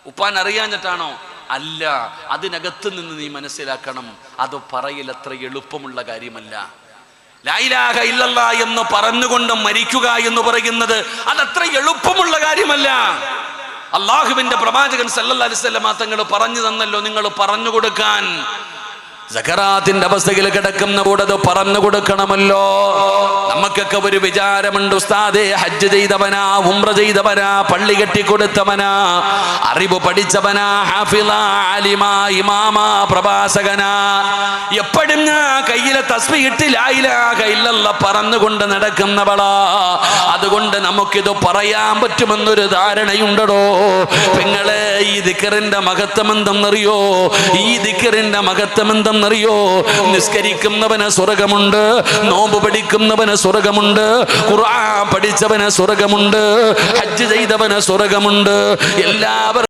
ഉപ്പാൻ അറിയാഞ്ഞിട്ടാണോ? അല്ല, അതിനകത്ത് നിന്ന് നീ മനസ്സിലാക്കണം, അത് പറയൽ അത്ര എളുപ്പമുള്ള കാര്യമല്ല. ലാ ഇലാഹ ഇല്ലല്ലാഹ് എന്ന് പറഞ്ഞുകൊണ്ട് മരിക്കുക എന്ന് പറയുന്നത് അതത്ര എളുപ്പമുള്ള കാര്യമല്ല. അള്ളാഹുവിന്റെ പ്രവാചകൻ സല്ലല്ലാഹു അലൈഹി വസല്ലം തങ്ങൾ പറഞ്ഞു തന്നല്ലോ, നിങ്ങൾ പറഞ്ഞു കൊടുക്കാൻ. സക്കറാത്തിന്റെ അവസ്ഥയിൽ കിടക്കുന്ന കൂടെ അത് പറഞ്ഞു കൊടുക്കണമല്ലോ. നമുക്കൊക്കെ ഒരു വിചാരമുണ്ട്, ഉസ്താദേ ഹജ്ജ് ചെയ്തവനാ, ഉംറ ചെയ്തവനാ, പള്ളി കെട്ടിക്കൊടുത്തവനാ, അറിവ് പഠിച്ചവനാ, ഹാഫിള, ആലിമ, ഇമാമ, പ്രഭാഷകനാ, എപ്പോഴും ഞാൻ കയ്യിലെ തസ്ബീഹ് ലാ ഇലാഹ ഇല്ലല്ലാഹ് പറഞ്ഞുകൊണ്ട് നടക്കുന്നവളാ. അതുകൊണ്ട് നമുക്കിത് പറയാൻ പറ്റുമെന്നൊരു ധാരണയുണ്ടോ? പെങ്ങളെ, ഈ ദിക്റിന്റെ മഹത്വം എന്തെന്നറിയോ? ഈ ദിക്റിന്റെ മഹത്വം എന്തെന്നറിയോ? നിസ്കരിക്കുന്നവന് സ്വർഗമുണ്ട്, നോമ്പ് പഠിക്കുന്നവന് സ്വർഗമുണ്ട്, ഖുർആൻ പഠിച്ചവന് സ്വർഗമുണ്ട്, ഹജ്ജ് ചെയ്തവന് സ്വർഗമുണ്ട്. എല്ലാവരും